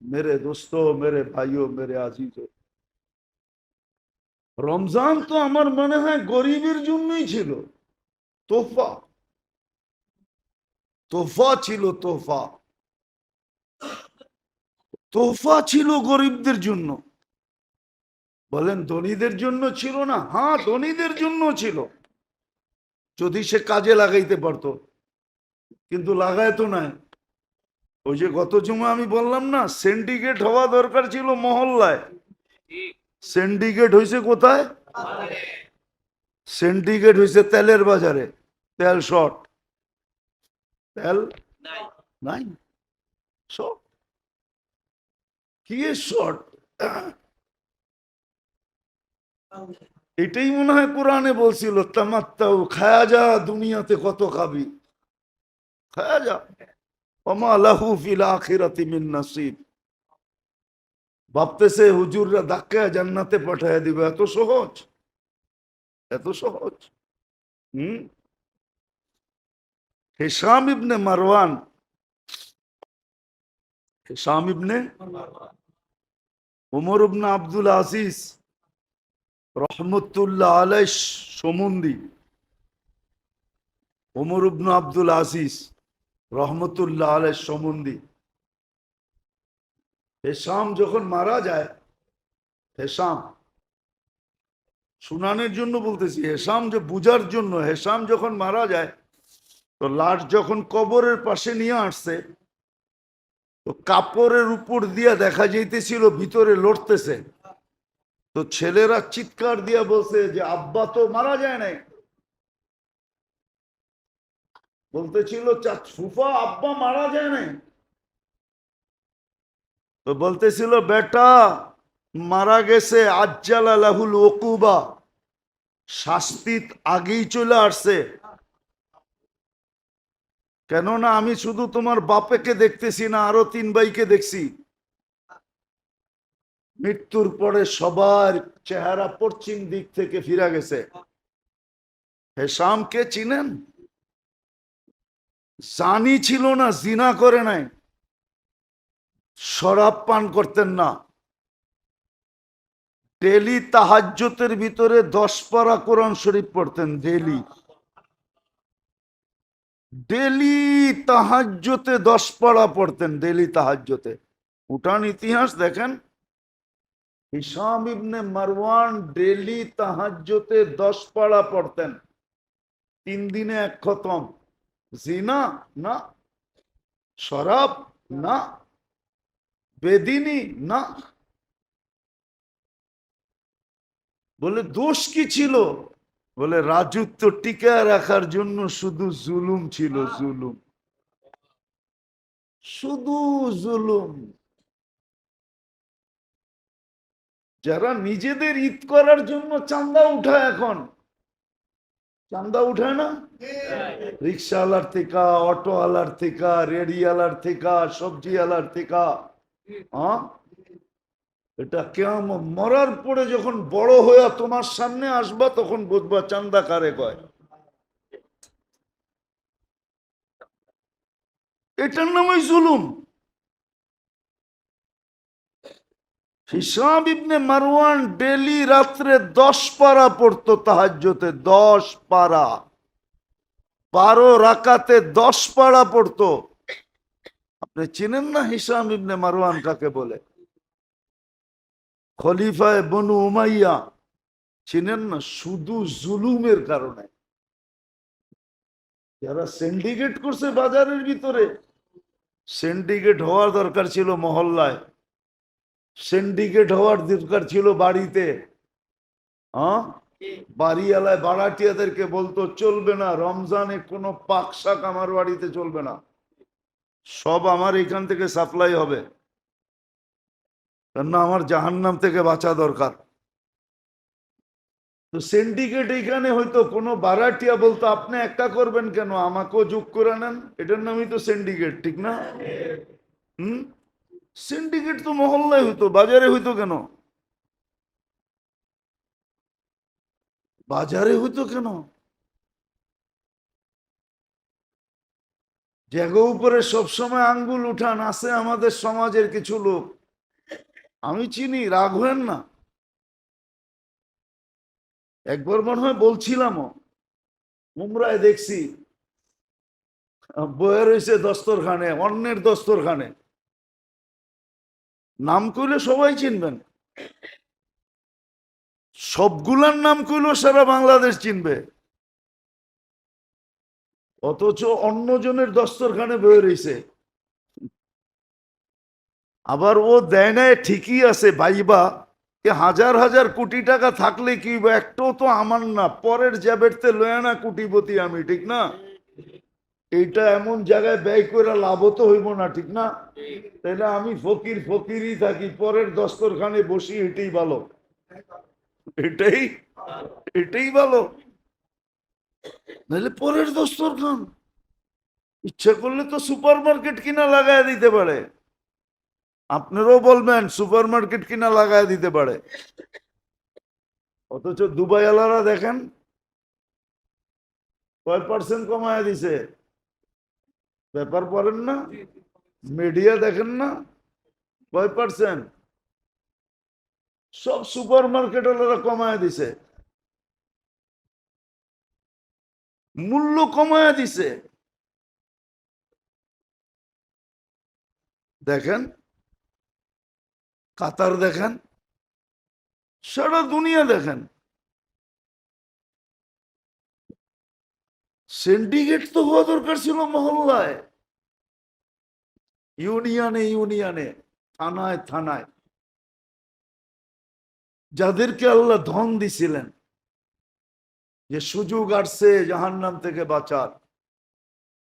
मेरे दोस्तों, मेरे भाइयों, मेरे आजीजों, রমজান তো আমার মনে হয় গরিবের জন্যই ছিল। তোফা, তোফা ছিল, তোফা, তোফা ছিল গরিবদের জন্য। বলেন ধনীদের জন্য ছিল না? হ্যাঁ, ধনীদের জন্য ছিল, যদি সে কাজে লাগাইতে পারতো, কিন্তু লাগায় তো নাই। ওই যে গত জুমা আমি বললাম না, সিন্ডিকেট হওয়া দরকার ছিল মহল্লায়, সিন্ডিকেট হয়েছে কোথায়? সিন্ডিকেট হয়েছে তেলের বাজারে। তেল শর্ট, তেল নাই, শর্ট। কি শর্ট? এটাই মনে হয় কোরআনে বলছিল, তামাত্তাউ, খায়া যা, দুনিয়াতে কত খাবি, খায়া যা, ওমা লাহু ফিল আখিরাতি মিন নাসিব। ভাবতেছে হুজুররা ধাক্কায় জান্নাতে পাঠায় দিবে, এত সহজ, এত সহজ। হম। Hisham ibn Marwan, Hisham ibn Umar ibn Abdul Aziz রহমতুল্লাহ আলাইহ সম্বন্ধী, উমর ইবনে আব্দুল আজিজ রহমতুল্লাহ আলাইহ সম্বন্ধী। হেশাম যখন মারা যায়, হেশাম শুনানের জন্য বলতেছি, হেশাম যে বুঝার জন্য, হেশাম যখন মারা যায়, তো লাশ যখন কবরের পাশে নিয়ে আসছে, তো কাপড়ের উপর দিয়া দেখা যাইতেছিল ভিতরে লড়তেছে। তো ছেলেরা চিৎকার দিয়া বলছে যে আব্বা তো মারা যায় নাই। বলতেছিল ফুফা, আব্বা মারা যায় নাই। তো বলতেছিল বেটা মারা গেছে, আজ্জালা লাহুল ওকুবা, শাস্তি আগেই চলে আসছে। কেননা আমি শুধু তোমার বাপেকে দেখতেছি না, আরো 3 ভাইকে দেখছি। মৃত্যুর পরে সবার চেহারা পশ্চিম দিক থেকে ফিরে গেছে। হেশামকে চিনেন? জানি ছিল না, জিনা করে নাই, শরাব পান করতেন না, ডেলি তাহাজ্জুদের ভিতরে 10 পারা কোরআন শরীফ পড়তেন, ডেলি, ডেলি তাহাজ্জুদে 10 পারা পড়তেন, ডেলি তাহাজ্জুদে। উঠান ইতিহাস দেখেন, হিশাম ইবনে মারওয়ান ডেলি তাহাজ্জুদে 10 পারা পড়তেন, 3 দিনে 1 খতম। জিনা না, শরাব না, বেদিনী না। বলে দোষ কি ছিল? বলে রাজত্ব টিকায় রাখার জন্য শুধু জুলুম ছিল, জুলুম, শুধু জুলুম। যারা নিজেদের ঈদ করার জন্য চান্দা উঠায়, এখন চান্দা উঠায় না, রিক্সাওয়ালার থেকে, অটোওয়ালার থেকে, রেডিওয়ালার থেকে, সবজিওয়ালার থেকে। হ্যাঁ, এটা কেমন মরার পরে যখন বড় হয়ে তোমার সামনে আসবা, তখন বুঝবা চান্দা কারে কয়। এটার নামই জুলুম। হিশাম ইবনে মারওয়ান ডেলি রাত্রে 10 পারা পড়তো তাহাজ্জুদে, 10 পারা, 12 রাকাতে 10 পারা পড়তো। আপনি চিনেন না হিশাম ইবনে মারওয়ান কাকে বলে? খলিফায়ে বনু উমাইয়া, চিনেন না? শুধু জুলুমের কারণে যারা সিন্ডিকেট করছে বাজারের ভিতরে, সিন্ডিকেট হওয়ার দরকার ছিল মহল্লায়, সিন্ডিকেট হওয়ার দরকার ছিল বাড়িতে। হ্যাঁ, বাড়িওয়ালায় ভাড়াটিয়াদেরকে বলতো চলবে না, রমজানে কোনো পাক শাক আমার বাড়িতে চলবে না, সব আমার এখান থেকে সাপ্লাই হবে, কেননা আমার জাহান্নাম থেকে বাঁচা দরকার। তো সিন্ডিকেট এখানে হয়তো কোনো ভাড়াটিয়া বলতো আপনি একটা করবেন কেন, আমাকেও যোগ করে নেন, এটার নামই তো সিন্ডিকেট, ঠিক না? হুম। সিন্ডিকেট তো মহল্লায় হইতো, বাজারে হইতো কেন? বাজারে হইতো কেন? জায়গা উপরে সবসময় আঙ্গুল উঠান আছে আমাদের সমাজের কিছু লোক, আমি চিনি, রাগ হবেন না। একবার মনে হয় বলছিলামও, উমরায় দেখছি বয়ে রয়েছে দস্তরখানে, অন্যের দস্তরখানে, নাম কইলে সবাই চিনবেন, সবগুলার নাম কইলেও সারা বাংলাদেশ চিনবে, অথচ অন্যজনের দস্তরখানে বয়ে রয়েছে। আবার ও দেয় নাই ঠিকই আছে ভাইবা, হাজার হাজার কোটি টাকা থাকলে কি একটাও তো আমার না, পরের জ্যাবেরতে লয় না কোটিপতি আমি, ঠিক না? এইটা এমন জায়গায় ব্যয় করে লাভও তো হইব না, ঠিক না? তাইলে আমি ফকির ফকিরই থাকি, পরের দস্তরখানে বসি, এটাই ভালো, এটাই এটাই ভালো। নাহলে পরের দস্তরখান ইচ্ছা করলে তো সুপার মার্কেট কিনা লাগায় দিতে পারে, আপনারাও বলবেন সুপার মার্কেট কিনা লাগায় দিতে পারে, অথচ দুবাই আলারা দেখেন কয় % কমায় দিছে, পেপার পড়েন না, মিডিয়া দেখেন না, কয় %? সব সুপার মার্কেট ওরা কমায় দিছে, মূল্য কমায় দিছে। দেখেন কাতার, দেখেন সারা দুনিয়া, দেখেন সিন্ডিকেট তো হওয়া দরকার ছিল মহল্লায়, ইউনিয়নে ইউনিয়নে, থানায় থানায়, যাদেরকে আল্লাহ ধন দিছিলেন, যে সুযোগ আসছে জাহান্নাম থেকে বাঁচার,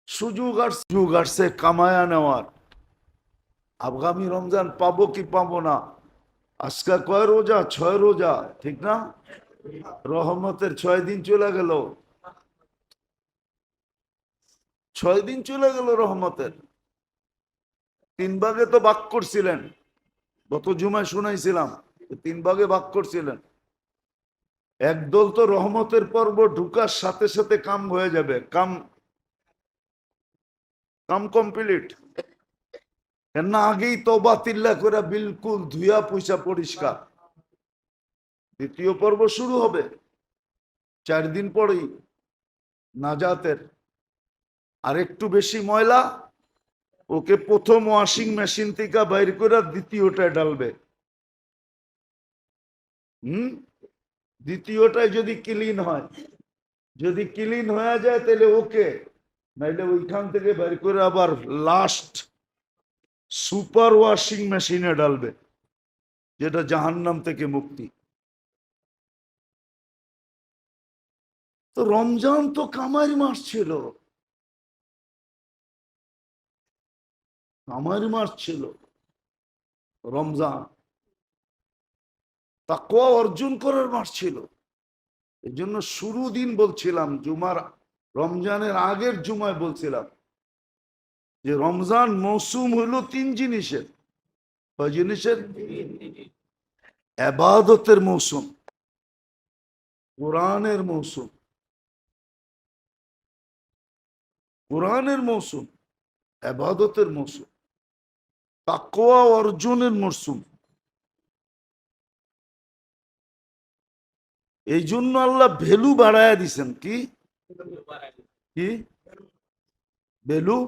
সুযোগ আসছে কামায়া নেওয়ার, আগামী রমজান পাবো কি পাবো না, আজকে কয় রোজা? 6 রোজা, ঠিক না? রহমতের 6 দিন চলে গেল, 6 দিন চলে গেল রহমতের। 3 ভাগে তো ভাগ করছিলেন, গত জুমায় শুনাইছিলাম, 3 ভাগে ভাগ করছিলেন। একদল তো রহমতের পর্ব ঢুকার সাথে সাথে কাম হয়ে যাবে, কাম কাম কমপ্লিট, না আগেই তওবা তিল্লা করে বিলকুল ধুইয়া পয়সা পরিষ্কার। দ্বিতীয় পর্ব শুরু হবে 4 দিন পরেই, নাজাতের। আর একটু বেশি ময়লা, ওকে প্রথম ওয়াশিং মেশিন থেকে বাইর করে দ্বিতীয়টায় ডালবে। দ্বিতীয়টায় যদি ক্লিন হয়, যদি ক্লিন হয়ে যায় তাহলে ওকে, নাইলে ওইখান থেকে বাইর করে আবার লাস্ট সুপার ওয়াশিং মেশিনে ডালবে, যেটা জাহান্নাম থেকে মুক্তি। তো রমজান তো কামারি মাস ছিল, কামারি মাস ছিল রমজান, তাকওয়া অর্জন করার মাস ছিল। এই জন্য শুরু দিন বলছিলাম, জুমার, রমজানের আগের জুমায় বলছিলাম যে রমজান মৌসুম হইল 3 জিনিসের। কয় জিনিসের? ইবাদতের মৌসুম, কোরআনের মৌসুম, কোরআনের মৌসুম, ইবাদতের মৌসুম, তাকওয়া অর্জনের মৌসুম। এই জন্য আল্লাহ ভ্যালু বাড়ায়া দিছেন। কি কি ভ্যালু?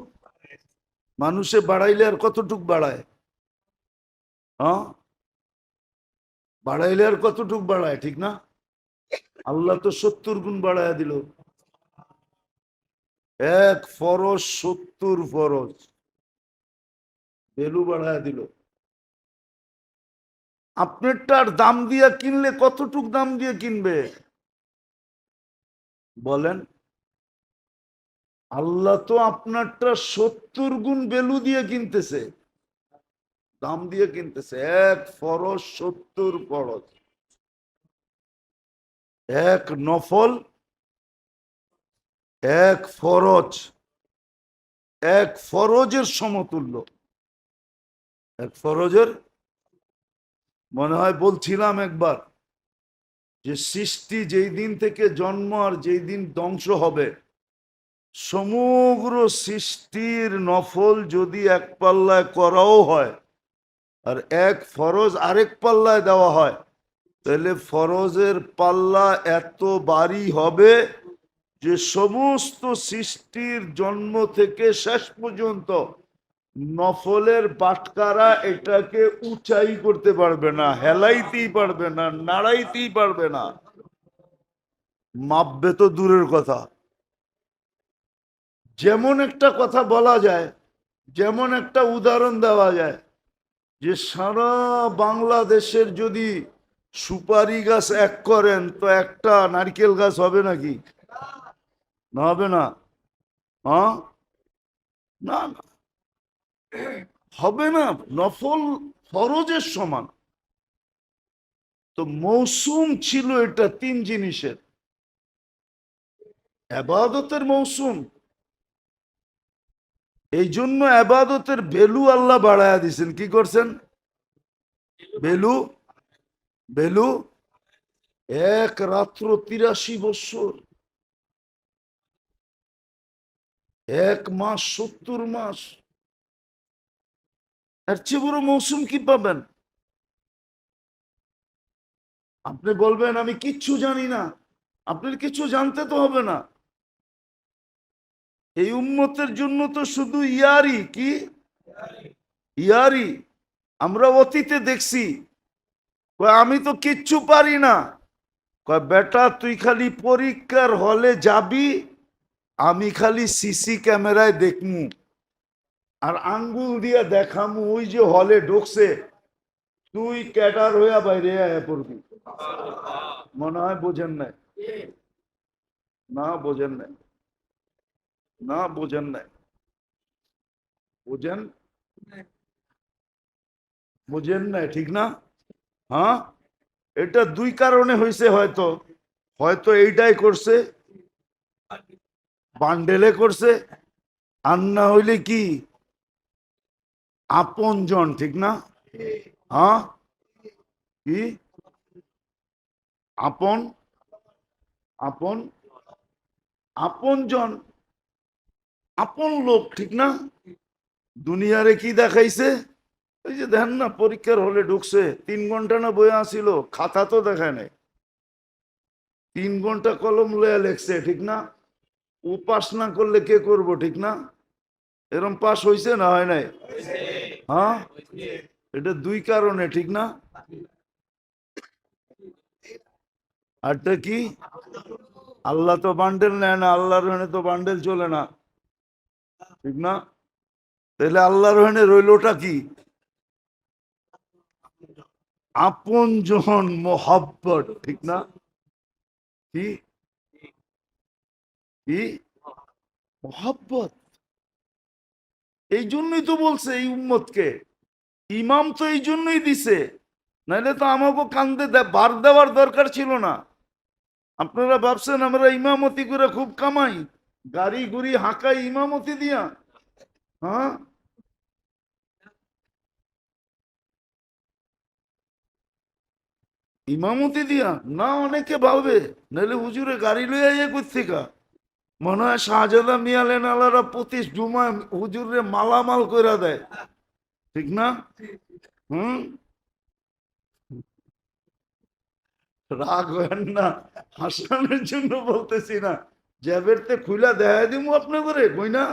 মানুষে বাড়াইলে আর কতটুক বাড়ায়? হ্যাঁ, বাড়াইলে আর কতটুক বাড়ায়, ঠিক না? আল্লাহ তো 70 গুণ বাড়ায়া দিল, 1 ফরজ 70 ফরজ, ভ্যালু বাড়ায়া দিল। আপনারটার দাম দিয়া কিনলে কতটুক দাম দিয়ে কিনবে বলেন? আল্লাহ তো আপনারটা 70 গুণ ভ্যালু দিয়ে কিনতেছে, দাম দিয়ে কিনতেছে। 1 ফরজ 70 ফরজ, 1 নফল, 1 ফরজ, 1 ফরজের সমতুল্য, 1 ফরজের। মনে হয় বলছিলাম একবার যে সৃষ্টি যেই দিন থেকে জন্ম আর যেই দিন ধ্বংস হবে, সমগ্র সৃষ্টির নফল যদি এক পাল্লায় করাও হয় আর এক ফরজ আরেক পাল্লায় দেওয়া হয়, তাহলে ফরজের পাল্লা এত ভারী হবে যে সমস্ত সৃষ্টির জন্ম থেকে শেষ পর্যন্ত নফলের বাটকারা এটাকে উঁচাই করতে পারবে না, হেলাইতেই পারবে না, নাড়াইতেই পারবে না, মাপবে তো দূরের কথা। যেমন একটা কথা বলা যায়, যেমন একটা উদাহরণ দেওয়া যায় যে সারা বাংলাদেশের যদি সুপারি গাছ এক করেন তো একটা নারকেল গাছ হবে নাকি? না, হবে না। হ্যাঁ, না না, হবে না। নফল ফরজের সমান। তো মৌসুম ছিল এটা তিন জিনিসের, আবাদতের মৌসুম। এই জন্য আবাদতের ভ্যালু আল্লাহ বাড়ায়া দিছেন। কি করছেন? Value, value. এক রাত্র 83 বছর, এক মাস 70 মাস। এর চেয়ে বড় মৌসুম কি পাবেন? আপনি বলবেন আমি কিচ্ছু জানি না। আপনার কিছু জানতে তো হবে না। এই উম্মতের জন্য তো শুধু ইয়ারি, কি ইয়ারি। আমরা অতীতে দেখছি, কয় আমি তো কিচ্ছু পারি না। কয় বেটা তুই খালি পরীক্ষার হলে যাবি, আমি খালি সিসি ক্যামেরায় দেখমু আর আঙ্গুল দিয়ে দেখামু ওই যে হলে ঢুকছে, তুই ক্যাটার হইয়া বাইরে আয়া পড়বি। মনে হয় বোঝেন নাই। না বোঝেন নাই, না বোঝেন নাই। বোঝেন, বোঝেন নাই, ঠিক না? হ্যাঁ, এটা দুই কারণে হয়েছে। হয়তো হয়তো এইটাই করছে, বান্ডেলে করছে, আর না হইলে কি আপন জন, ঠিক না? হ্যাঁ, কি আপন, আপন, আপন জন, আপন লোক, ঠিক না? দুনিয়ারে কি দেখাইছে? ওই যে দেখেন না, পরীক্ষার হলে ঢুকছে, 3 ঘন্টা না বইয়া আসিল, খাতা তো দেখায় নাই, 3 ঘন্টা কলম লইয়া লেখছে, ঠিক না? ও পাস না করলে কে করব, ঠিক না? এরম পাস হইছে না হয় নাই? হ্যাঁ, এটা দুই কারণে, ঠিক না? আরটা কি? আল্লাহ তো বান্ডেল নেয় না, আল্লাহর ওখানে তো বান্ডেল চলে না, ঠিক না? তাহলে আল্লাহর ওখানে রইলটা কি? আপন জন, মোহাব্বত, ঠিক না? কি কি মোহাব্বত। এই জন্যই তো বলছে এই উম্মতকে ইমাম তো এই জন্যই দিছে, নাহলে তো আমাকে কান্দে বার দেওয়ার দরকার ছিল না। আপনারা ভাবছেন আমরা ইমামতি করে খুব কামাই, গাড়ি গুড়ি হাঁকাই ইমামতি দিয়া? হ্যাঁ, ইমামতি দিয়া না, অনেকে ভাবে নাহলে হুজুরে গাড়ি লইয়া ইয়ে কোথেকা। মনে হয় শাহজাদা মিয়ালেন আলারা প্রতি জুমায় হুজুরে মালামাল কইরা দেয়, ঠিক না? হুম, রাগ হয় না, হাসানোর জন্য বলতেছি না। জ্যাবেরতে খুলা দেখা দিব আপনি করে কই না।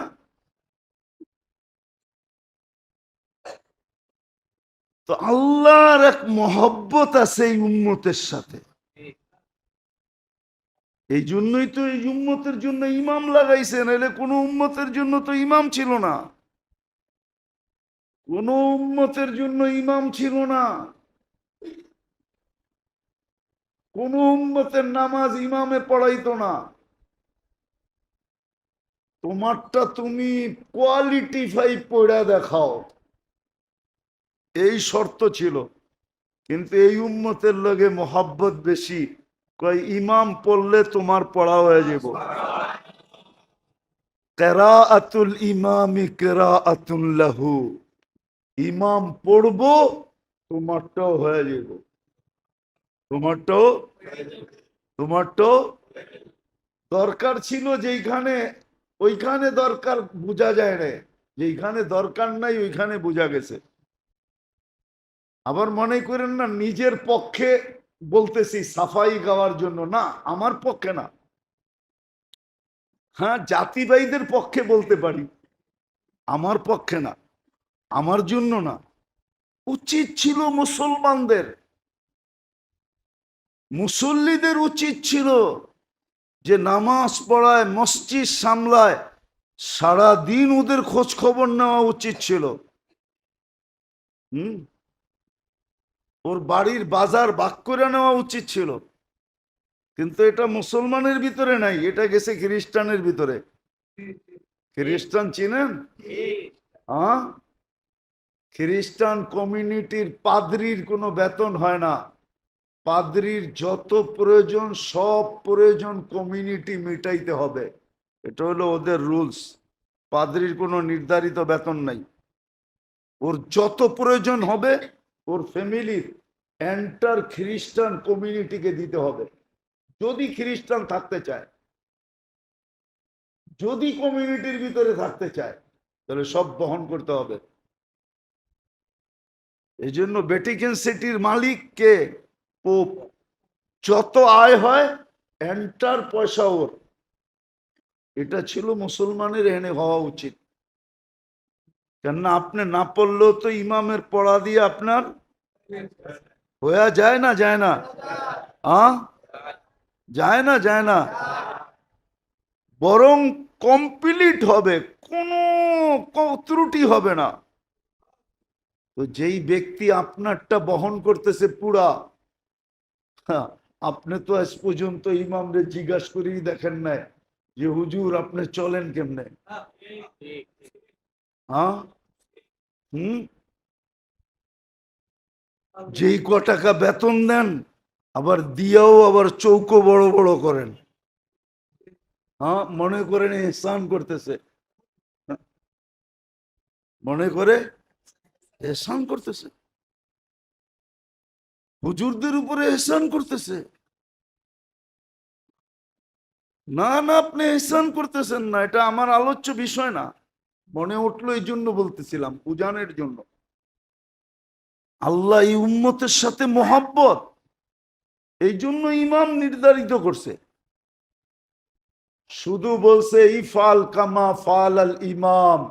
তো আল্লাহর এক মহব্বত আছে এই উম্মতের সাথে। এই জন্যই তো এই উম্মতের জন্য ইমাম লাগাইছে, নাহলে কোনো উম্মতের জন্য তো ইমাম ছিল না। কোন উম্মতের জন্য ইমাম ছিল না। কোন উম্মতের নামাজ ইমামে পড়াইতো না। তোমারটা তুমি কোয়ালিটি 5 পড়া দেখাও, এই শর্ত ছিল। কিন্তু এই উম্মতের লগে মোহাব্বত বেশি, কয় ইমাম পড়লে তোমার পড়া হয়ে যাব। কেরাআতুল ইমামি কেরাআতুন লাহু, ইমাম পড়বো তোমারটাও হয়ে যাব, তোমারটাও, তোমারটাও। দরকার ছিল যেইখানে ওইখানে দরকার বোঝা যায় না, যেখানে দরকার নাই ওইখানে বোঝা গেছে। আবার মনে করেন না নিজের পক্ষে বলতেছি সাফাই গাওয়ার জন্য, না আমার পক্ষে না। হ্যাঁ, জাতিবাহীদের পক্ষে বলতে পারি, আমার পক্ষে না, আমার জন্য না। উচিত ছিল মুসলমানদের, মুসল্লিদের উচিত ছিল যে নামাজ পড়ায়, মসজিদ সামলায়, সারা দিন ওদের খোঁজ খবর নেওয়া উচিত ছিল। ওর বাড়ির বাজার ভাগ করে নেওয়া উচিত ছিল, কিন্তু এটা মুসলমানের ভিতরে নাই, এটা গেছে খ্রিস্টানের ভিতরে। খ্রিস্টান চিনেন? হ্যাঁ, খ্রিস্টান কমিউনিটির পাদ্রির কোনো বেতন হয় না। পাদ্রির যত প্রয়োজন সব প্রয়োজন কমিউনিটি মিটাইতে হবে, এটা হলো ওদের রুলস। পাদ্রির কোনো নির্ধারিত বেতন নাই, ওর যত প্রয়োজন হবে ওর ফ্যামিলির এন্টার খ্রিস্টান কমিউনিটিকে দিতে হবে। যদি খ্রিস্টান থাকতে চায়, যদি কমিউনিটির ভিতরে থাকতে চায়, তাহলে সব বহন করতে হবে। এই জন্য ভ্যাটিকান সিটির মালিক কে? পোপ। যত আয় হয় এন্টার পয়সা ওর। এটা ছিল মুসলমানের এনে হওয়া উচিত। কেননা আপনি না পড়লেও তো ইমামের পড়া দিয়ে আপনার হয়ে যায় না, যায় না? যায় না, যায় না, বরং কমপ্লিট হবে, কোনো ত্রুটি হবে না। তো যেই ব্যক্তি আপনারটা বহন করতেছে পুরা, আপনি তো আজ পর্যন্ত ইমামরে জিজ্ঞাসা করেই দেখেন নাই যে হুজুর আপনি চলেন কেমনে? হ্যাঁ, যেই ক টাকা বেতন দেন আবার দিয়াও আবার চৌকো বড় বড় করেন। হ্যাঁ, মনে করেন এহসান করতেছে, মনে করে এহসান করতেছে, হুজুরদের উপরে এহসান করতেছে। না না, আপনি এহসান করতেছেন না, এটা আমার আলোচ্য বিষয় না। মনে উঠলো এই জন্য বলতেছিলাম, উজানের জন্য। আল্লাহ এই উম্মতের সাথে মোহাব্বত, এই জন্য ইমাম নির্ধারিত করছে। শুধু বলছে ইফাল কামা ফাল আল ইমাম,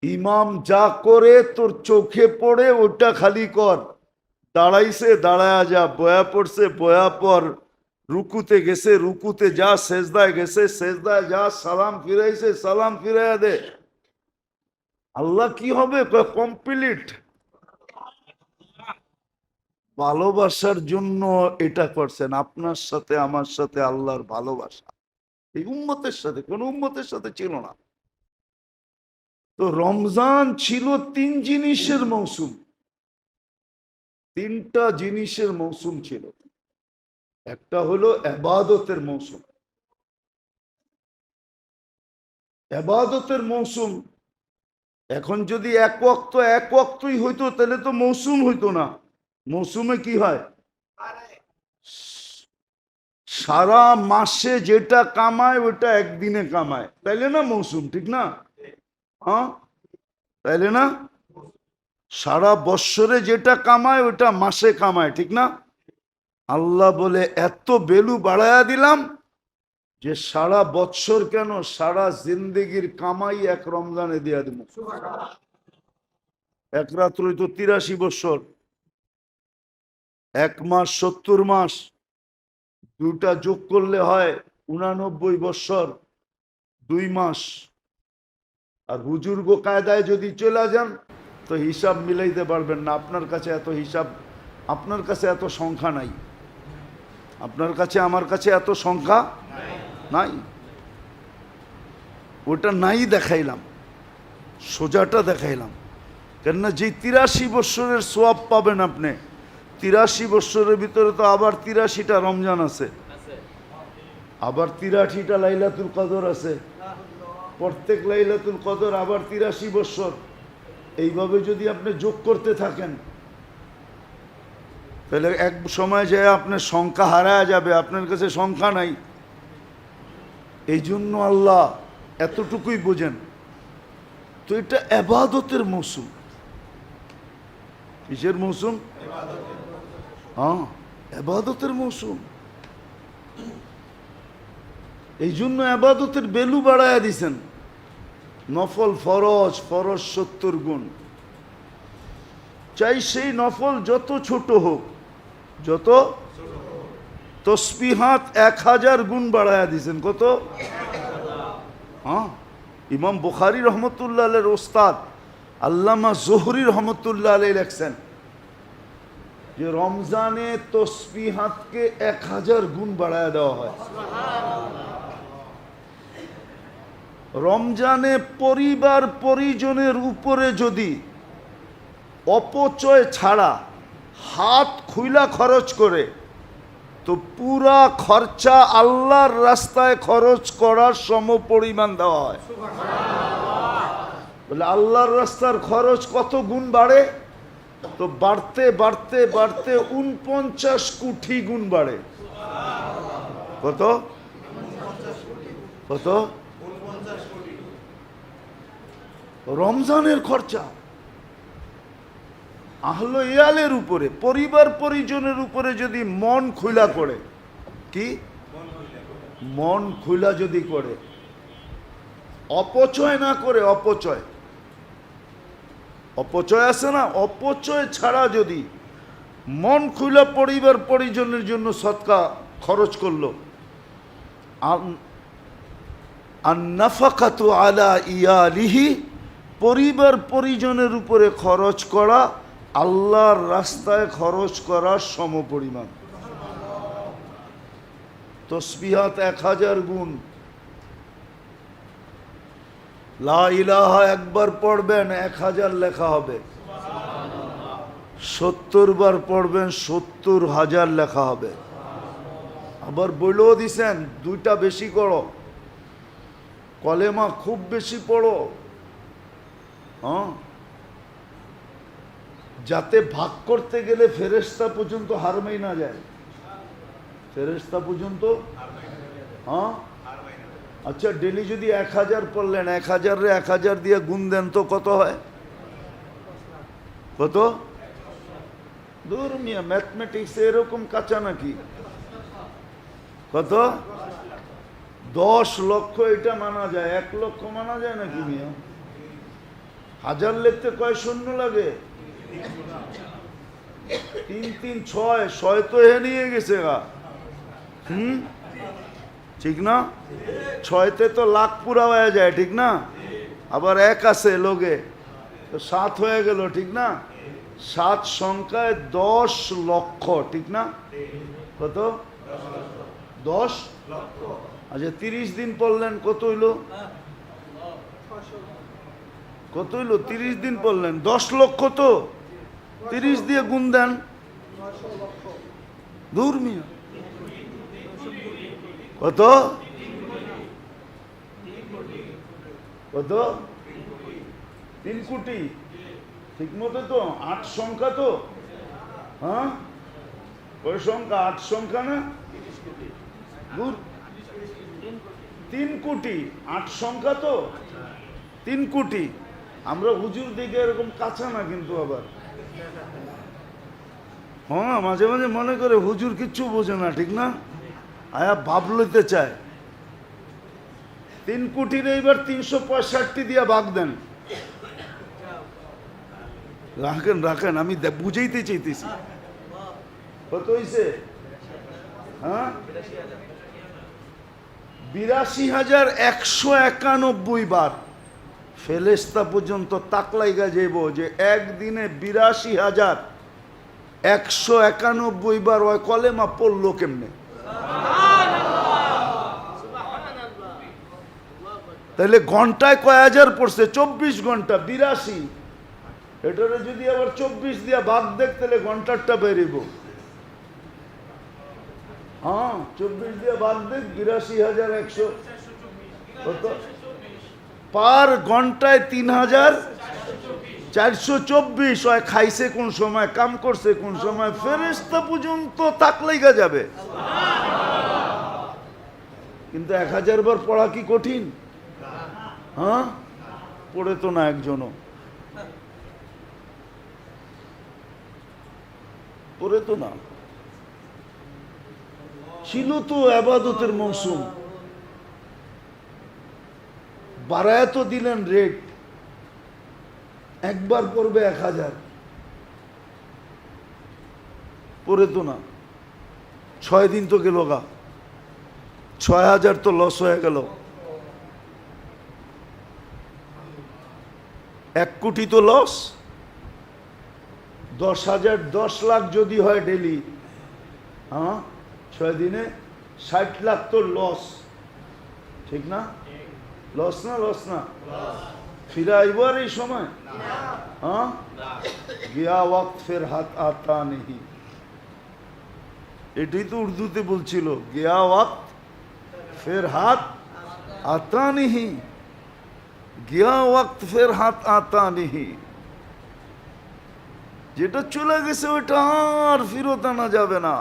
ইমাম যা করে তোর চোখে পড়ে ওটা খালি কর। দাঁড়াইছে দাঁড়ায়া যা, বয়া পড়ছে বয়া পর, রুকুতে গেছে রুকুতে যা, সেজদায় গেছে সেজদায় যা, সালাম ফিরাইছে সালাম ফিরাইয়া দে। আল্লাহ কি হবে? কমপ্লিট। ভালোবাসার জন্য এটা করছেন, আপনার সাথে আমার সাথে আল্লাহর ভালোবাসা এই উম্মতের সাথে, কোন উম্মতের সাথে ছিল না। তো রমজান ছিল তিন জিনিসের মৌসুম, তিনটা জিনিসের মৌসুম ছিল। একটা হলো ইবাদতের মৌসুম, ইবাদতের মৌসুম। এখন যদি এক ওয়াক্তই হইতো তাহলে তো মৌসুম হইতো না। মৌসুমে কি হয়? সারা মাসে যেটা কামায় ওটা একদিনে কামায়, তাইলে না মৌসুম, ঠিক না? হ্যাঁ, তাইলে না? সারা বৎসরে যেটা কামায় ওটা মাসে কামায়, ঠিক না? আল্লাহ বলে এত ভ্যালু বাড়ায়া দিলাম যে সারা বৎসর কেন, সারা জিন্দেগির কামাই এক রমজানে দিয়া দিব। এক রাত্রই তো 83 বৎসর, এক মাস 70 মাস, দুটা যোগ করলে হয় 89 বৎসর 2 মাস। আর হুজুর্গ কায়দায় যদি চলে যান তো হিসাব মিলাইতে পারবেন না। আপনার কাছে এত হিসাব, আপনার কাছে এত সংখ্যা নাই, আপনার কাছে আমার কাছে এত সংখ্যা নাই। ওটা নাই দেখাইলাম, সোজাটা দেখাইলাম। কেননা যে 83 বৎসরের সোয়াব পাবেন আপনি, 83 বৎসরের ভিতরে তো আবার 83টা রমজান আছে, আবার 83টা লাইলাতুল কদর আছে, প্রত্যেক লাইলাতুল কদর আবার 83 বৎসর। এইভাবে যদি আপনি যোগ করতে থাকেন তাহলে এক সময় যায় আপনার সংখ্যা হারায় যাবে, আপনার কাছে সংখ্যা নাই। এই জন্য আল্লাহ এতটুকুই বোঝেন। তো এটা ইবাদতের মৌসুম। কিসের মৌসুম? হ্যাঁ, ইবাদতের মৌসুম। এই জন্য ইবাদতের ভ্যালু বাড়ায়া দিছেন। নফল ফরজ, ফরজ 70 গুণ, চাই সেই নফল যত ছোট হোক, যত তসবিহাত 1000 গুণ বাড়ায়া দিছেন। কত? হ্যাঁ, ইমাম বুখারী রহমতুল্লাহ আলাইহির ওস্তাদ আল্লামা জোহরি রহমতুল্লাহ আলাইহি লেখছেন যে রমজানে তসবিহাতকে 1000 গুণ বাড়ায়া দেওয়া হয়। রমজানে পরিবার পরিজনের উপরে যদি অপচয় ছাড়া হাত খুইলা খরচ করে, তো পুরা খরচা আল্লাহর রাস্তায় খরচ করার সম পরিমাণ দেওয়া হয়। বলে আল্লাহর রাস্তার খরচ কত গুণ বাড়ে? তো বাড়তে বাড়তে বাড়তে 49 কোটি গুণ বাড়ে। কত? কত? রমজানের খরচা আহলে ইয়ালের উপরে, পরিবার পরিজনের উপরে যদি মন খুলা করে, কি মন খুলা যদি করে, অপচয় না করে, অপচয় অপচয় আছে না, অপচয় ছাড়া যদি মন খুলা পরিবার পরিজনের জন্য সদকা খরচ করলো, আন-নাফাকাতু আলা ইয়ালিহি, পরিবার পরিজনের উপরে খরচ করা আল্লাহর রাস্তায় খরচ করার সমপরিমাণ। তসবিহাত 1000 গুণ। লা ইলাহা একবার পড়বেন 1000 লেখা হবে, 70 বার পড়বেন 70,000 লেখা হবে। আবার বলেও দিছেন 2টা বেশি করো, কলেমা খুব বেশি পড়ো, হ্যাঁ, যাতে ভাগ করতে গেলে ফেরেশতা পর্যন্ত হারমেই না যায়। ফেরেশতা পর্যন্ত, হ্যাঁ। আচ্ছা, ডেলি যদি 1000 পড়লেন, 1000 রে 1000 দিয়ে গুণ দেন তো কত হয়? কত? দূর মিয়া, ম্যাথমেটিক্স এরকম কাঁচা নাকি? কত? 10 লক্ষ এটা মানা যায়, 1 লক্ষ মানা যায় নাকি মিয়া? 1000 লিখতে কয় শূন্য লাগে? 3 3 6, 6 তো হে নিয়ে গেছে গা। ঠিক না? 6তে তো লাখ পুরা হয়ে যায়, ঠিক না? আবার 1 আছে লোকে, তো 7 হয়ে গেল, ঠিক না? 7 সংখ্যায় 10 লক্ষ, ঠিক না? কত? 10 লক্ষ। আচ্ছা, 30 দিন পড়লেন, কত হইল? কত হইল? 30 দিন পড়লেন, 10 লক্ষ। তো 30 দিয়ে গুণ দেন। দূর মিয়া, কত? কত? 3 কোটি। ঠিক মতো তো 8 সংখ্যা তো, হ্যাঁ, কয় সংখ্যা? 8 সংখ্যা না? 3 কোটি। 8 সংখ্যা তো 3 কোটি। আমরা হুজুর দিকে এরকম কাঁচা না কিন্তু, আবার হ্যাঁ, মাঝে মাঝে মনে করে হুজুর কিচ্ছু বোঝে না, ঠিক না? আয়া ভাব লইতে চায়। 3 কোটির এইবার 365 দিয়া ভাগ দেন। রাখেন রাখেন, আমি বুঝাইতে চাইতেছি। কত হইছে? হ্যাঁ, 82,191 বার। ফেরেশতা পর্যন্ত তাকলাইগা যাইব যে একদিনে 82,191 বার ওই কলেমা পড়লো কেমনে। তাহলে ঘন্টায় কয় হাজার পড়ছে? 24 ঘন্টা, 82। এটারে যদি আবার 24 দিয়া ভাগ দেখ, তাহলে ঘন্টারটা বেরিব। হ্যাঁ, 24 দিয়া ভাগ দেখ, 82,100 কত? পার ঘন্টায় 3,424। ওই খাইছে কোন সময়, কাম করছে কোন সময়, ফেরেশতা পর্যন্ত তাকলাইগা যাবে। কিন্তু 1000 বার পড়া কি কঠিন? হ্যাঁ, পড়ে তো না একজনও, পড়ে তো না। ছিল তো ইবাদতের মৌসুম, বাড়ায় তো দিলেন রেট, একবার পড়বে 1000, পড়ে তো না। 6 দিন তো গেল গা, 6000 তো লস হয়ে গেল। 1 কোটি তো লস, 10,000 10 লাখ যদি হয় ডেলি, হ্যাঁ 6 দিনে 60 লাখ তো লস, ঠিক না? লস না, লস না? ফিরে আইব আর এই সময়? হ্যাঁ, গিয়া ওয়াক্ত ফের হাত আতা নেই, এটাই তো উর্দুতে বলছিল, গিয়া ওয়াক্ত ফের হাত আতা নেই, গিয়া ওয়াক্ত ফের হাত আতা নেই। যেটা চলে গেছে ওইটা আর ফেরত আনা যাবে না।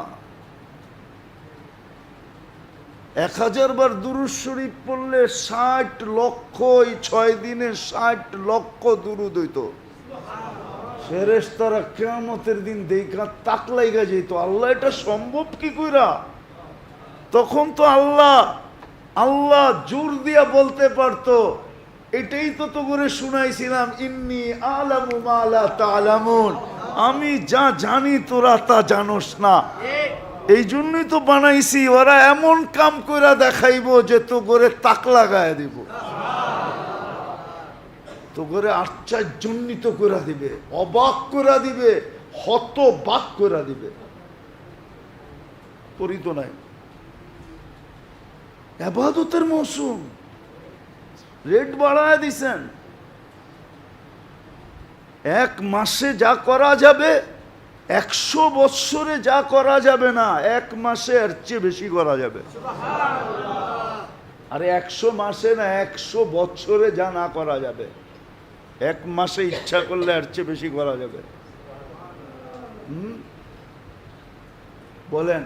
1000 বার দুরূদ শরীফ পড়লে 60 লক্ষ, এই 6 দিনে 60 লক্ষ দুরূদ হইত। ফেরেশতারা কিয়ামতের দিন দেখা তাক লাইগা যেত, আল্লাহ এটা সম্ভব কি কইরা? তখন তো আল্লাহ জোর দিয়া বলতে পারতো, এটাই তো করে শুনাইছিলাম, ইন্নী আলামু মা লা তা'লামুন, আমি যা জানি তোরা তা জানোস না, এই জন্যই তো বানাইছি। ওরা এমন কাম কইরা দেখাইবো যে তো করে তাক লাগায় দিব, তো করে আশ্চর্যান্বিত করে দিবে, অবাক করে দিবে, হতবাক করে দিবে। পরিত নাই, ইবাদতের মৌসুম, রেট বাড়ায় দিছেন। 1 মাসে যা করা যাবে 100 বৎসরে যা করা যাবে না, 1 মাসে এর চেয়ে বেশি করা যাবে। আরে 100 মাসে না, 100 বৎসরে যা না করা যাবে, 1 মাসে ইচ্ছা করলে এর চেয়ে বেশি করা যাবে। বলেন,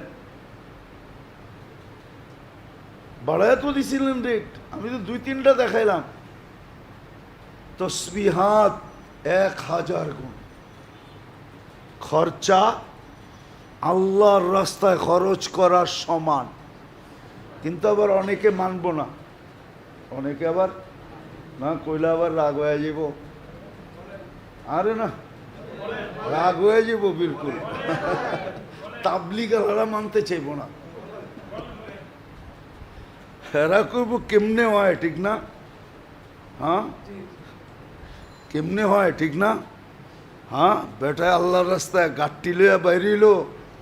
বাড়ায় তো দিছিলেন রেট, আমি তো 2-3টা দেখাইলাম। তসবিহাত 1000 গুণ, খরচা আল্লাহর রাস্তায় খরচ করার সমান। কিন্তু আবার অনেকে মানব না, অনেকে আবার না কইলে আবার রাগ হয়ে যাব। আরে না, রাগ হয়ে যাব বিলকুল, তাবলিগরা মানতে চাইব না। এরা কইব কেমনে হয়, ঠিক না? হ্যাঁ, কেমনে হয়, ঠিক না? হ্যাঁ, বেটা আল্লাহর রাস্তায় গাঠটি লইয়া বাইরিল,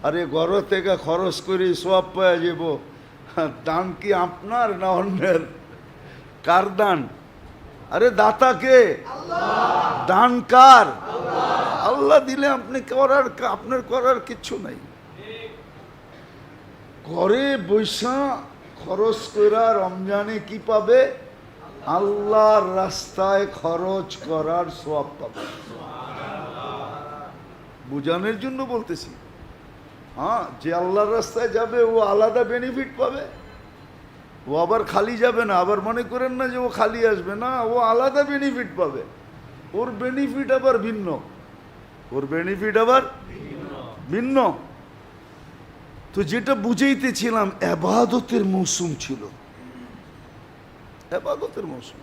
আরে ঘর থেকে খরচ করে সব পাওয়া যাব। দান কি আপনার না অন্যের? কার দান? আরে দাতা কে? দান কার? আল্লাহ দিলে আপনি করার, আপনার করার কিচ্ছু নাই। ঘরে বৈশা খরচ করা রমজানে কি পাবে? আল্লাহর রাস্তায় খরচ করার সওয়াব পাবে। বুঝানোর জন্য বলতেছি। হ্যাঁ, যে আল্লাহর রাস্তায় যাবে ও আলাদা বেনিফিট পাবে, ও আবার খালি যাবে না। আবার মনে করেন না যে ও খালি আসবে না, ও আলাদা বেনিফিট পাবে। ওর বেনিফিট আবার ভিন্ন, ওর বেনিফিট আবার ভিন্ন। তো যেটা বুঝাইতেছিলাম, ইবাদতের মৌসুম ছিল, ইবাদতের মৌসুম।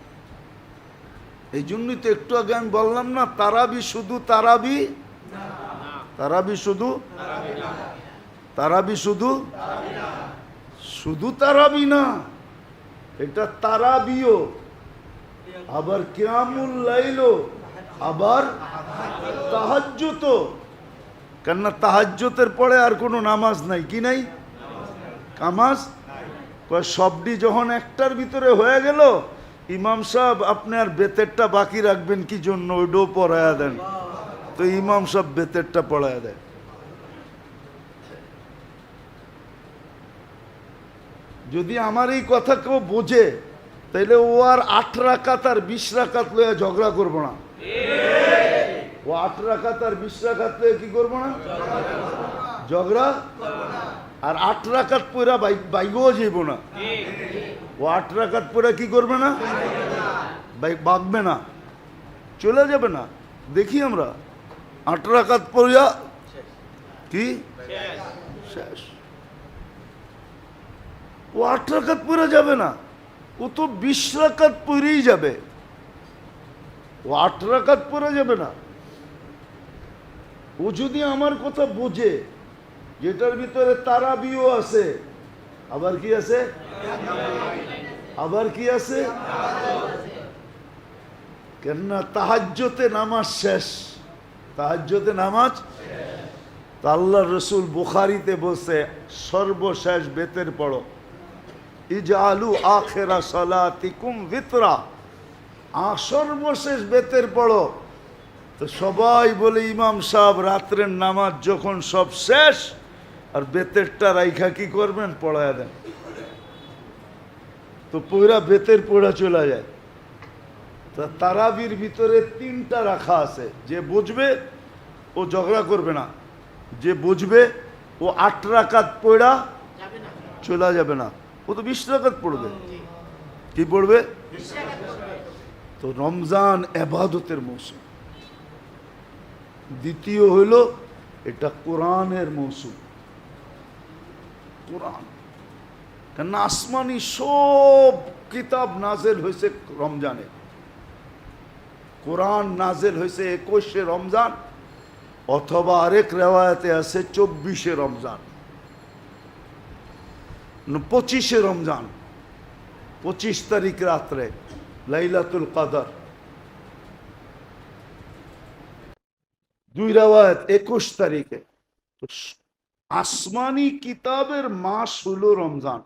এই জন্যই তো একটু আগে আমি বললাম না, তারাবি শুধু তারাবি, তারাবি শুধু, তারাবি শুধু, শুধু তারাবি না, এটা তারাবিও, আবার কিয়ামুল লাইলও, আবার তাহাজ্জুদও। কেননা তাহাজ্জুদের পরে আর কোনো নামাজ নাই, কি নাই? কামাজ সবটি যখন একটার ভিতরে হয়ে গেল, ইমাম সাহেব আপনি আর বেতেরটা বাকি রাখবেন কি জন্য? ওইটাও পড়ায়া দেন। তো ইমাম সাহেব বেতেরটা পড়ায়া দেয়। যদি আমার এই কথা কেউ বোঝে, তাইলে ও আর 8 রাকাত আর 20 রাকাত লইয়া ঝগড়া করবো না। ও 8 রাকাত আর 20 রাকাত লইয়া কি করবো না? ঝগড়া। আর 8 রাকাত পড়া বাইগও যাইব না। ও 8 রাকাত পড়া কি করবে না? বাগবে না, চলে যাবে না। দেখি আমরা 8 রাকাত পড়িয়া কি শেষ। ও 8 রাকাত পড়ে যাবে না, ও তো 20 রাকাত পড়েই যাবে। ও 8 রাকাত পড়ে যাবে না। ও যদি আমার কথা বোঝে, যেটার ভিতরে তারাবিও আছে, আবার কি আছে, আবার কি আছে, কেননা তাহাজ্জুদে নামাজ শেষ, তাহাজ্জুদে নামাজ। তা আল্লাহ রসুল বুখারীতে বলছে সর্বশেষ বেতের পড়ো, ইজআলু আখিরা সালাতিকুম বিতরা, সর্বশেষ বেতের পড়ো। তো সবাই বলে ইমাম সাহেব রাত্রের নামাজ যখন সব শেষ, আর বেতেরটা রাইখা কি করবেন, পড়ায়া দেন। তো পুরা বেতের পড়া চলে যায়। তারাবির ভিতরে 3টা রাখা আছে, যে বুঝবে ও ঝগড়া করবে না, যে বুঝবে ও 8 রাকাত পড়া চলে যাবে না, ও তো 20 রাকাত পড়বে। কি পড়বে? তো রমজান ইবাদতের মৌসুম। দ্বিতীয় হইল এটা কোরআনের মৌসুম। কোরআন, কেন আসমানি সব কিতাব নাজেল হয়েছে রমজানে। কোরআন নাজেল হয়েছে 21শে রমজান, অথবা আরেক রেওয়ায়াতে আছে 24শে রমজান, 25শে রমজান, 25 তারিখ রাত্রে লাইলাতুল কদর। 2 রেওয়ায়াত 21 তারিখে। তো আসমানি কিতাবের মাস হলো রমজান,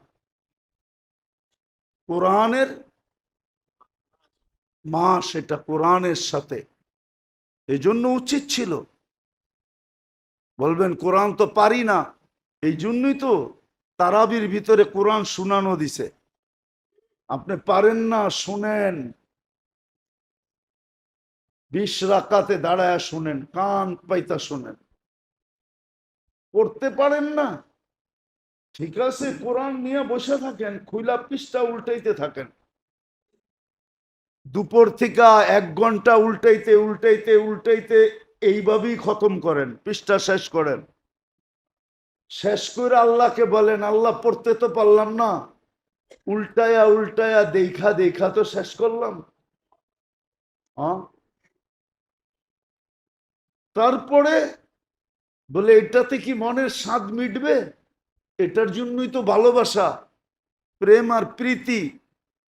কোরআনের মাস, এটা কোরআনের সাথে। এই জন্য উচিত ছিল, বলবেন কোরআন তো পারি না, এই জন্যই তো তারাবির ভিতরে কোরআন শুনানো দিছে। আপনি পারেন না, শুনেন, 20 রাকাতে দাঁড়ায় শুনেন, কান পাইতা শুনেন। পড়তে পারেন না, ঠিক আছে, কোরআন নিয়ে বসে থাকেন, খুইলা পৃষ্ঠা উল্টাইতে থাকেন। দুপুর থেকে 1 ঘন্টা উল্টাইতে উল্টাইতে উল্টাইতে এইভাবেই খতম করেন, পৃষ্ঠা শেষ করেন। শেষ করে আল্লাহকে বলেন, আল্লাহ পড়তে তো পারলাম না, উল্টায়া উল্টায়া দেখা দেখা তো শেষ করলাম। তারপরে বলে এটাতে কি মনের স্বাদ মিটবে? এটার জন্যই তো ভালোবাসা, প্রেম আর প্রীতি,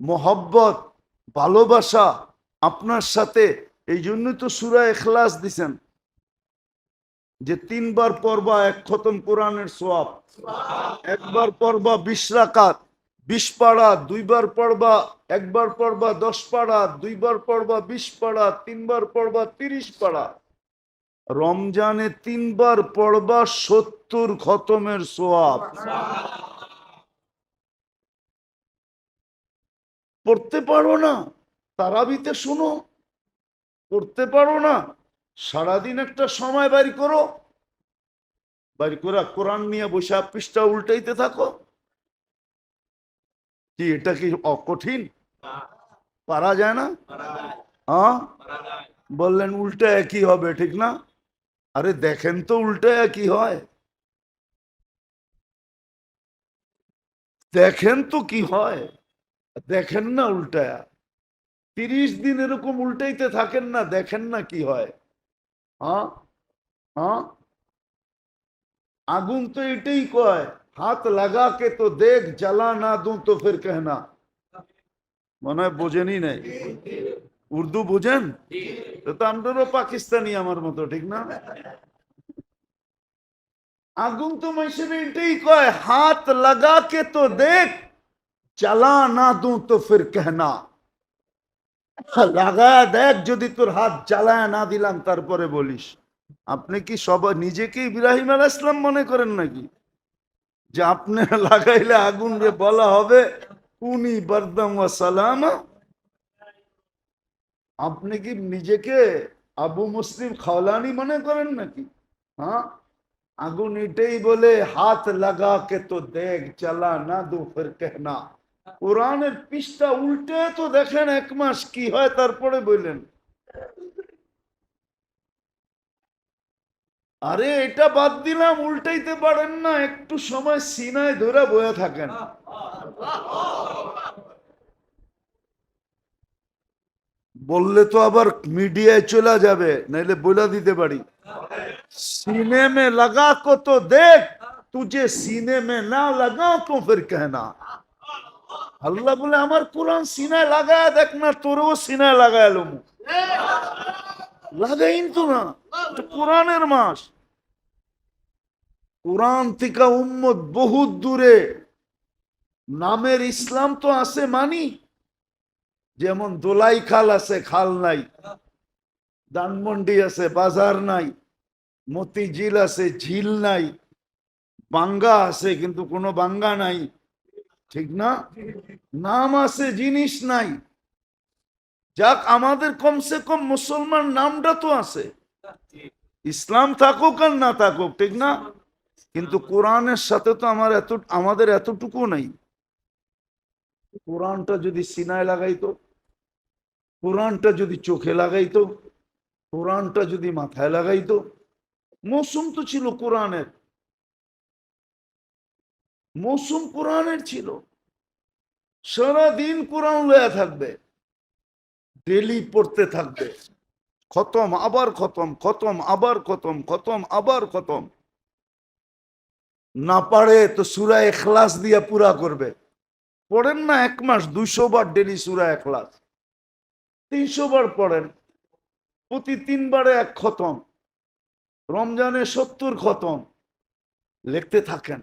মোহব্বত, ভালোবাসা আপনার সাথে। এই জন্যই তো সূরা ইখলাস দিছেন, যে 3 বার পড়বা 1 খতম কোরআনের সওয়াব, 1 বার পড়বা 20 রাকাত 20 পারা, 2 বার পড়বা 1 বার পড়বা 10 পারা, 2 বার পড়বা 20 পারা, 3 বার পড়বা 30 পারা। রমজানে 3 বার পড়বা 70 খতমের সওয়াব। পড়তে পারো না, তারাবিতে শুনো। পড়তে পারো না, সারাদিন একটা সময় বাইর করো, বাইর করে কোরআন নিয়ে বসে পৃষ্ঠা উল্টাইতে থাকো। কি এটা কি অকঠিন? পারা যায় না? হ্যাঁ, বললেন উল্টা একই হবে, ঠিক না? আরে দেখেন তো উল্টা একই হয়, দেখেন তো কি হয়, দেখেন না উল্টায়া। 30 দিন এরকম উল্টাইতে থাকেন না, দেখেন না কি হয়। হ্যাঁ হ্যাঁ, আগুন তো এটাই কয়, হাত লাগা কে তো দেখ, জ্বালা না দু তো ফির कहना। মনে হয় বোঝেনি নাই, উর্দু বোঝেন তো আমরাও পাকিস্তানি আমার মতো, ঠিক না? আগুন তো মানুষের এটাই কয়, হাত লাগা কে তো দেখ, জ্বালা না দু তো ফির कहना। লাগায় দেখ, যদি তোর হাত জ্বালায় না দিলাম তারপরে বলিস। আপনি কি সবাই নিজেকে ইব্রাহিম আলাইহিস সালাম মনে করেন নাকি, যে আপনি লাগাইলে আগুন রে বলা হবে কুনি বারদাম ওয়া সালামা? আপনি কি নিজেকে আবু মুসলিম খাওলানি মনে করেন নাকি? হ্যাঁ, আগুন এটাই বলে, হাত লাগা কে তো দেখ, জ্বালা না দো ফির कहना। কোরআনের পৃষ্ঠা উল্টে তো দেখেন, 1 মাস কি হয় তারপরে বললেন। আরে এটা বাদ দিলাম, উল্টাইতে পারেন না, একটু সময় সিনায় ধরে বয়ে থাকেন। বললে তো আবার মিডিয়ায় চলে যাবে, নাইলে বলে দিতে পারি। सीने में लगा को तो देख, तुझे सीने में ना लगा तो फिर कहना। আল্লাহ বলে আমার কোরআন সিনায় লাগায় দেখ না, তোরও সিনায় লাগায় এলো, লাগাইন তো না, এটা কোরআনের মাস। কোরআন থেকে উম্মত বহুত দূরে। নামের ইসলাম তো আছে মানি, যেমন দোলাই খাল আছে, খাল নাই। ধানমন্ডি আছে, বাজার নাই। মতিঝিল আছে, ঝিল নাই। বাঙ্গা আছে, কিন্তু কোনো বাঙ্গা নাই, ঠিক না? নাম আছে, জিনিস নাই। যাক, আমাদের কমসে কম মুসলমান নামটা তো আছে। ইসলাম থাকুক আর না থাকুক, ঠিক না? কিন্তু কোরআনের সাথে তো আমাদের এতটুকু নাই। কোরআনটা যদি সিনায় লাগাইতো, কোরআনটা যদি চোখে লাগাইতো, কোরআনটা যদি মাথায় লাগাইতো। মৌসুম তো ছিল কোরআনের, মৌসুম কোরআনের ছিল। সারাদিন কোরআন লয়া থাকবে, ডেলি পড়তে থাকবে, খতম আবার খতম, খতম আবার খতম, খতম আবার খতম। না পারে তো সূরা ইখলাস দিয়া পুরা করবে। পড়েন না 1 মাস 200 বার ডেলি সূরা ইখলাস, 300 বার পড়েন, প্রতি 3 বারে 1 খতম, রমজানে 70 খতম, লিখতে থাকেন।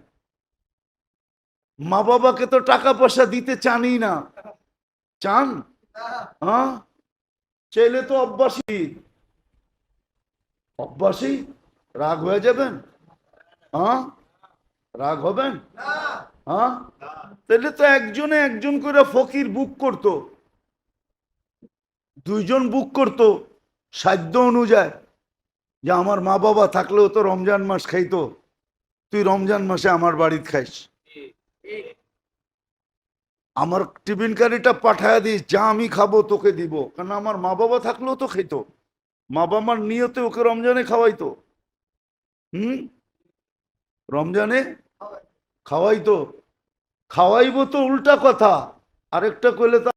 মা বাবাকে তো টাকা পয়সা দিতে চানই না, চান? হ্যাঁ, চাইলে তো অভ্যাসী, অভ্যাসী রাগ হয়ে যাবেন। হ্যাঁ, রাগ হবেন? হ্যাঁ, তাহলে তো একজনে একজন করে ফকির বুক করতো, 2 জন বুক করতো সাধ্য অনুযায়ী, যে আমার মা বাবা থাকলেও তো রমজান মাস খাইতো, তুই রমজান মাসে আমার বাড়িতে খাইস, আমার টিফিন কারিটা পাঠায় দিস, যা আমি খাবো তোকে দিব, কারণ আমার মা বাবা থাকলেও তো খাইতো, মা বাবার নিয়তে ওকে রমজানে খাওয়াইতো। হুম, রমজানে খাওয়াইতো, খাওয়াইবো তো উল্টা কথা, আরেকটা কইলে তো